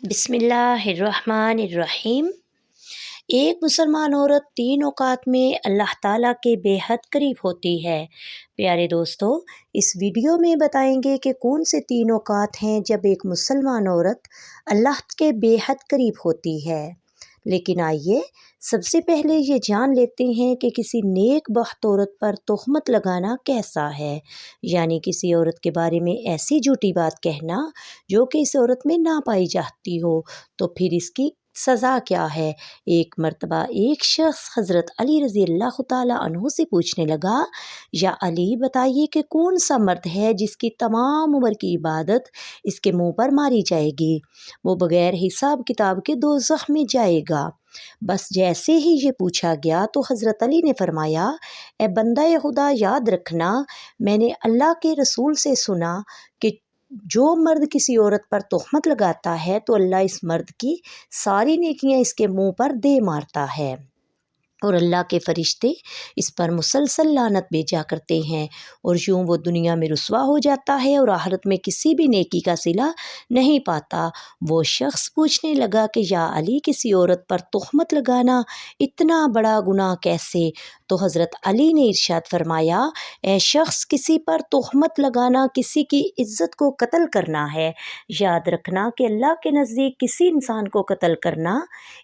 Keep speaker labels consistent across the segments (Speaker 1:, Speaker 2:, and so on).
Speaker 1: بسم اللہ الرحمن الرحیم۔ ایک مسلمان عورت 3 اوقات میں اللہ تعالیٰ کے بے حد قریب ہوتی ہے۔ پیارے دوستو، اس ویڈیو میں بتائیں گے کہ کون سے 3 اوقات ہیں جب ایک مسلمان عورت اللہ کے بے حد قریب ہوتی ہے۔ لیکن آئیے سب سے پہلے یہ جان لیتے ہیں کہ کسی نیک بخت عورت پر تہمت لگانا کیسا ہے، یعنی کسی عورت کے بارے میں ایسی جھوٹی بات کہنا جو کہ اس عورت میں نہ پائی جاتی ہو، تو پھر اس کی سزا کیا ہے۔ ایک مرتبہ ایک شخص حضرت علی رضی اللہ تعالیٰ عنہ سے پوچھنے لگا، یا علی بتائیے کہ کون سا مرد ہے جس کی تمام عمر کی عبادت اس کے منہ پر ماری جائے گی، وہ بغیر حساب کتاب کے دوزخ میں جائے گا۔ بس جیسے ہی یہ پوچھا گیا تو حضرت علی نے فرمایا، اے بندہ خدا، یاد رکھنا، میں نے اللہ کے رسول سے سنا کہ جو مرد کسی عورت پر تہمت لگاتا ہے تو اللہ اس مرد کی ساری نیکیاں اس کے منہ پر دے مارتا ہے، اور اللہ کے فرشتے اس پر مسلسل لعنت بھیجا کرتے ہیں، اور یوں وہ دنیا میں رسوا ہو جاتا ہے اور آخرت میں کسی بھی نیکی کا صلہ نہیں پاتا۔ وہ شخص پوچھنے لگا کہ یا علی، کسی عورت پر تہمت لگانا اتنا بڑا گناہ کیسے؟ تو حضرت علی نے ارشاد فرمایا، اے شخص، کسی پر تہمت لگانا کسی کی عزت کو قتل کرنا ہے۔ یاد رکھنا کہ اللہ کے نزدیک کسی انسان کو قتل کرنا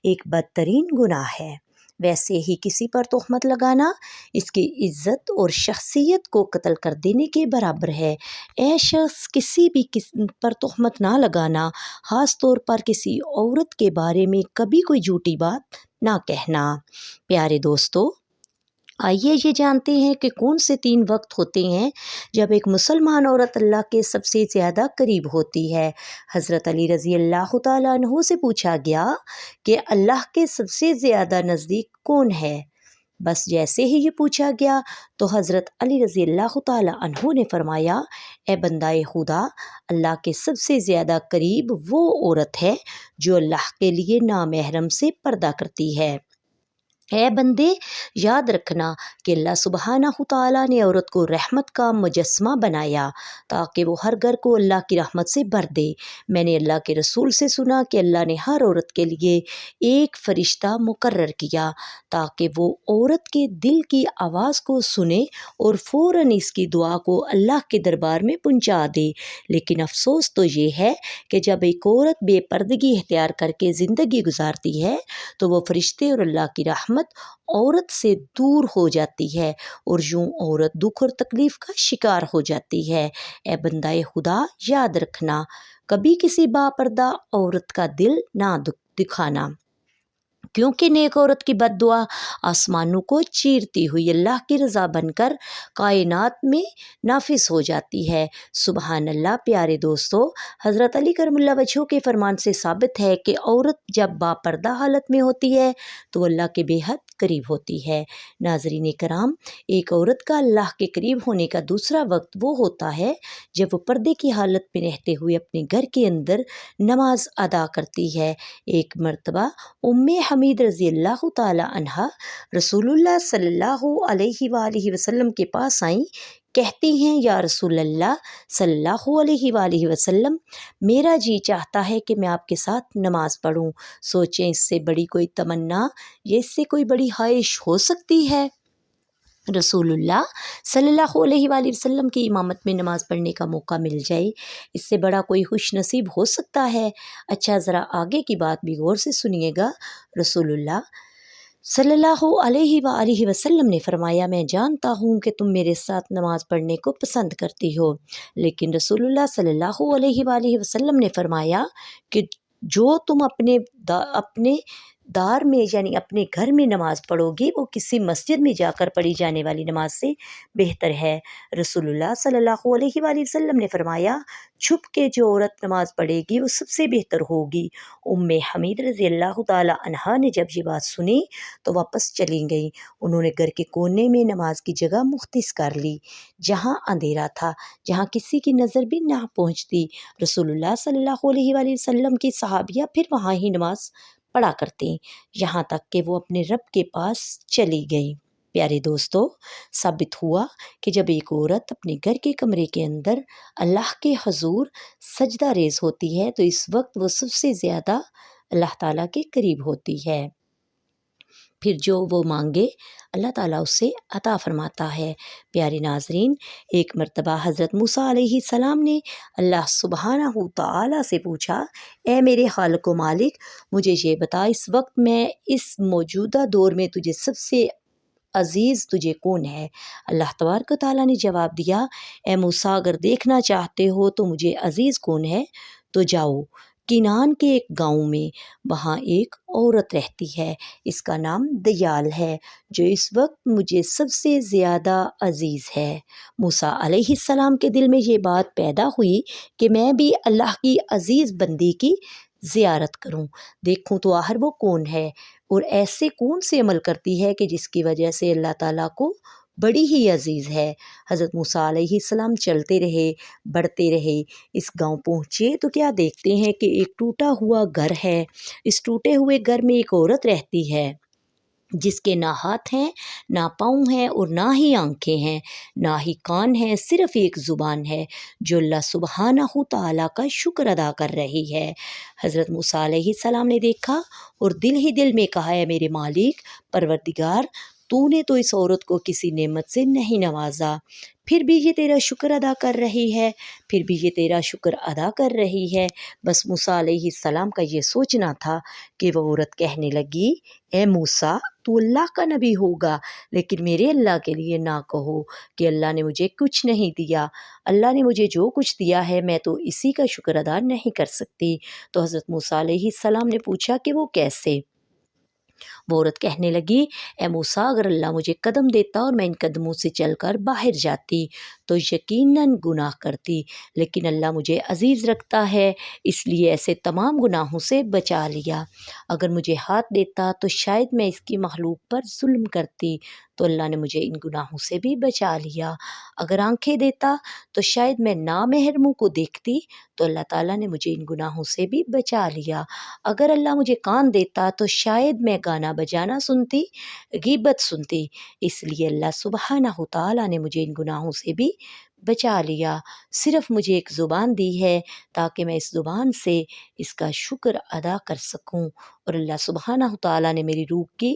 Speaker 1: ایک بدترین گناہ ہے، ویسے ہی کسی پر تہمت لگانا اس کی عزت اور شخصیت کو قتل کر دینے کے برابر ہے۔ اے شخص، کسی بھی پر تہمت نہ لگانا، خاص طور پر کسی عورت کے بارے میں کبھی کوئی جھوٹی بات نہ کہنا۔ پیارے دوستو، آئیے یہ جانتے ہیں کہ کون سے 3 وقت ہوتے ہیں جب ایک مسلمان عورت اللہ کے سب سے زیادہ قریب ہوتی ہے۔ حضرت علی رضی اللہ تعالیٰ عنہ سے پوچھا گیا کہ اللہ کے سب سے زیادہ نزدیک کون ہے؟ بس جیسے ہی یہ پوچھا گیا تو حضرت علی رضی اللہ تعالیٰ عنہ نے فرمایا، اے بندہ خدا، اللہ کے سب سے زیادہ قریب وہ عورت ہے جو اللہ کے لیے نامحرم سے پردہ کرتی ہے۔ اے بندے، یاد رکھنا کہ اللہ سبحانہ تعالیٰ نے عورت کو رحمت کا مجسمہ بنایا تاکہ وہ ہر گھر کو اللہ کی رحمت سے بھر دے۔ میں نے اللہ کے رسول سے سنا کہ اللہ نے ہر عورت کے لیے ایک فرشتہ مقرر کیا تاکہ وہ عورت کے دل کی آواز کو سنے اور فوراً اس کی دعا کو اللہ کے دربار میں پہنچا دے۔ لیکن افسوس تو یہ ہے کہ جب ایک عورت بے پردگی اختیار کر کے زندگی گزارتی ہے تو وہ فرشتے اور اللہ کی رحمت عورت سے دور ہو جاتی ہے، اور یوں عورت دکھ اور تکلیف کا شکار ہو جاتی ہے۔ اے بندہ خدا، یاد رکھنا، کبھی کسی باپردہ عورت کا دل نہ دکھانا، کیونکہ نیک عورت کی بد دعا آسمانوں کو چیرتی ہوئی اللہ کی رضا بن کر کائنات میں نافذ ہو جاتی ہے۔ سبحان اللہ۔ پیارے دوستو، حضرت علی کرم اللہ وجہہ کے فرمان سے ثابت ہے کہ عورت جب باپردہ حالت میں ہوتی ہے تو اللہ کے بے حد قریب ہوتی ہے۔ ناظرین کرام، ایک عورت کا اللہ کے قریب ہونے کا دوسرا وقت وہ ہوتا ہے جب وہ پردے کی حالت میں رہتے ہوئے اپنے گھر کے اندر نماز ادا کرتی ہے۔ ایک مرتبہ ام حمید رضی اللہ تعالی عنہا رسول اللہ صلی اللہ علیہ وآلہ وسلم کے پاس آئیں، کہتی ہیں، یا رسول اللہ صلی اللہ علیہ وآلہ وسلم، میرا جی چاہتا ہے کہ میں آپ کے ساتھ نماز پڑھوں۔ سوچیں، اس سے بڑی کوئی تمنا یا اس سے کوئی بڑی خواہش ہو سکتی ہے؟ رسول اللہ صلی اللہ علیہ وآلہ وسلم کی امامت میں نماز پڑھنے کا موقع مل جائے، اس سے بڑا کوئی خوش نصیب ہو سکتا ہے؟ اچھا، ذرا آگے کی بات بھی غور سے سنیے گا۔ رسول اللہ صلی اللہ علیہ وآلہ وسلم نے فرمایا، میں جانتا ہوں کہ تم میرے ساتھ نماز پڑھنے کو پسند کرتی ہو، لیکن رسول اللہ صلی اللہ علیہ وآلہ وسلم نے فرمایا کہ جو تم اپنے دار میں یعنی اپنے گھر میں نماز پڑھو گی وہ کسی مسجد میں جا کر پڑھی جانے والی نماز سے بہتر ہے۔ رسول اللہ صلی اللہ علیہ وآلہ وسلم نے فرمایا، چھپ کے جو عورت نماز پڑھے گی وہ سب سے بہتر ہوگی۔ ام حمید رضی اللہ تعالی عنہا نے جب یہ بات سنی تو واپس چلی گئیں۔ انہوں نے گھر کے کونے میں نماز کی جگہ مختص کر لی جہاں اندھیرا تھا، جہاں کسی کی نظر بھی نہ پہنچتی۔ رسول اللہ صلی اللہ علیہ وآلہ وسلم کی صحابیہ پھر وہاں ہی نماز پڑھا کرتے یہاں تک کہ وہ اپنے رب کے پاس چلی گئیں۔ پیارے دوستو، ثابت ہوا کہ جب ایک عورت اپنے گھر کے کمرے کے اندر اللہ کے حضور سجدہ ریز ہوتی ہے تو اس وقت وہ سب سے زیادہ اللہ تعالیٰ کے قریب ہوتی ہے۔ پھر جو وہ مانگے اللہ تعالیٰ اسے عطا فرماتا ہے۔ پیارے ناظرین، ایک مرتبہ حضرت موسیٰ علیہ السلام نے اللہ سبحانہ تعالیٰ سے پوچھا، اے میرے خالق و مالک، مجھے یہ بتا اس وقت میں اس موجودہ دور میں تجھے سب سے عزیز تجھے کون ہے؟ اللہ تبارک و تعالیٰ نے جواب دیا، اے موسیٰ، اگر دیکھنا چاہتے ہو تو مجھے عزیز کون ہے تو جاؤ کنعان کے ایک گاؤں میں، وہاں ایک عورت رہتی ہے، اس کا نام دیال ہے، جو اس وقت مجھے سب سے زیادہ عزیز ہے۔ موسیٰ علیہ السلام کے دل میں یہ بات پیدا ہوئی کہ میں بھی اللہ کی عزیز بندی کی زیارت کروں، دیکھوں تو آخر وہ کون ہے اور ایسے کون سے عمل کرتی ہے کہ جس کی وجہ سے اللہ تعالیٰ کو بڑی ہی عزیز ہے۔ حضرت موسیٰ علیہ السلام چلتے رہے، بڑھتے رہے، اس گاؤں پہنچے تو کیا دیکھتے ہیں کہ ایک ٹوٹا ہوا گھر ہے۔ اس ٹوٹے ہوئے گھر میں ایک عورت رہتی ہے جس کے نہ ہاتھ ہیں، نہ پاؤں ہیں اور نہ ہی آنکھیں ہیں، نہ ہی کان ہیں، صرف ایک زبان ہے جو اللہ سبحانہ تعالیٰ کا شکر ادا کر رہی ہے۔ حضرت موسیٰ علیہ السلام نے دیکھا اور دل ہی دل میں کہا، ہے میرے مالک پروردگار، تو نے تو اس عورت کو کسی نعمت سے نہیں نوازا، پھر بھی یہ تیرا شکر ادا کر رہی ہے، پھر بھی یہ تیرا شکر ادا کر رہی ہے۔ بس موسیٰ علیہ السلام کا یہ سوچنا تھا کہ وہ عورت کہنے لگی، اے موسیٰ، تو اللہ کا نبی ہوگا، لیکن میرے اللہ کے لیے نہ کہو کہ اللہ نے مجھے کچھ نہیں دیا، اللہ نے مجھے جو کچھ دیا ہے میں تو اسی کا شکر ادا نہیں کر سکتی۔ تو حضرت موسیٰ علیہ السلام نے پوچھا کہ وہ کیسے؟ وہ عورت کہنے لگی، اے موسیٰ، اگر اللہ مجھے قدم دیتا اور میں ان قدموں سے چل کر باہر جاتی تو یقیناً گناہ کرتی، لیکن اللہ مجھے عزیز رکھتا ہے اس لیے ایسے تمام گناہوں سے بچا لیا۔ اگر مجھے ہاتھ دیتا تو شاید میں اس کی مخلوق پر ظلم کرتی، تو اللہ نے مجھے ان گناہوں سے بھی بچا لیا۔ اگر آنکھیں دیتا تو شاید میں نامحرموں کو دیکھتی، تو اللہ تعالیٰ نے مجھے ان گناہوں سے بھی بچا لیا۔ اگر اللہ مجھے کان دیتا تو شاید میں گانا بجانا سنتی، غیبت سنتی، اس لیے اللہ سبحانہ تعالیٰ نے مجھے ان گناہوں سے بھی بچا لیا۔ صرف مجھے ایک زبان دی ہے تاکہ میں اس زبان سے اس کا شکر ادا کر سکوں، اور اللہ سبحانہ تعالیٰ نے میری روح کی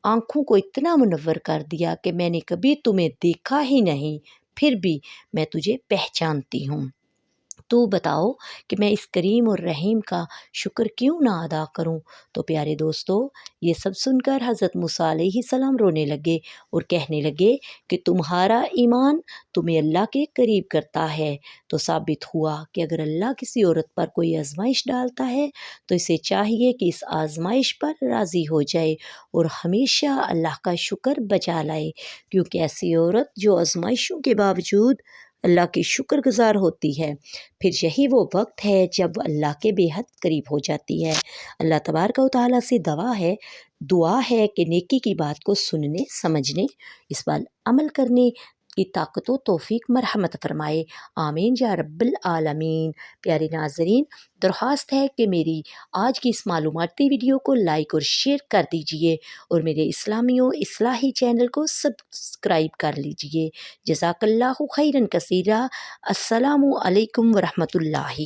Speaker 1: آنکھوں کو اتنا منور کر دیا کہ میں نے کبھی تمہیں دیکھا ہی نہیں، پھر بھی میں تجھے پہچانتی ہوں۔ تو بتاؤ کہ میں اس کریم اور رحیم کا شکر کیوں نہ ادا کروں؟ تو پیارے دوستو، یہ سب سن کر حضرت موسیٰ علیہ السلام رونے لگے اور کہنے لگے کہ تمہارا ایمان تمہیں اللہ کے قریب کرتا ہے۔ تو ثابت ہوا کہ اگر اللہ کسی عورت پر کوئی آزمائش ڈالتا ہے تو اسے چاہیے کہ اس آزمائش پر راضی ہو جائے اور ہمیشہ اللہ کا شکر بجا لائے، کیونکہ ایسی عورت جو آزمائشوں کے باوجود اللہ کی شکر گزار ہوتی ہے، پھر یہی وہ وقت ہے جب اللہ کے بے حد قریب ہو جاتی ہے۔ اللہ تبارک و تعالیٰ سے دعا ہے کہ نیکی کی بات کو سننے، سمجھنے، اس پر عمل کرنے کی طاقت و توفیق مرحمت فرمائے، آمین یا رب العالمین۔ پیارے ناظرین، درخواست ہے کہ میری آج کی اس معلوماتی ویڈیو کو لائک اور شیئر کر دیجئے اور میرے اسلامی و اصلاحی چینل کو سبسکرائب کر لیجئے۔ جزاک اللہ خیرا کثیرا۔ السلام علیکم ورحمۃ اللہ۔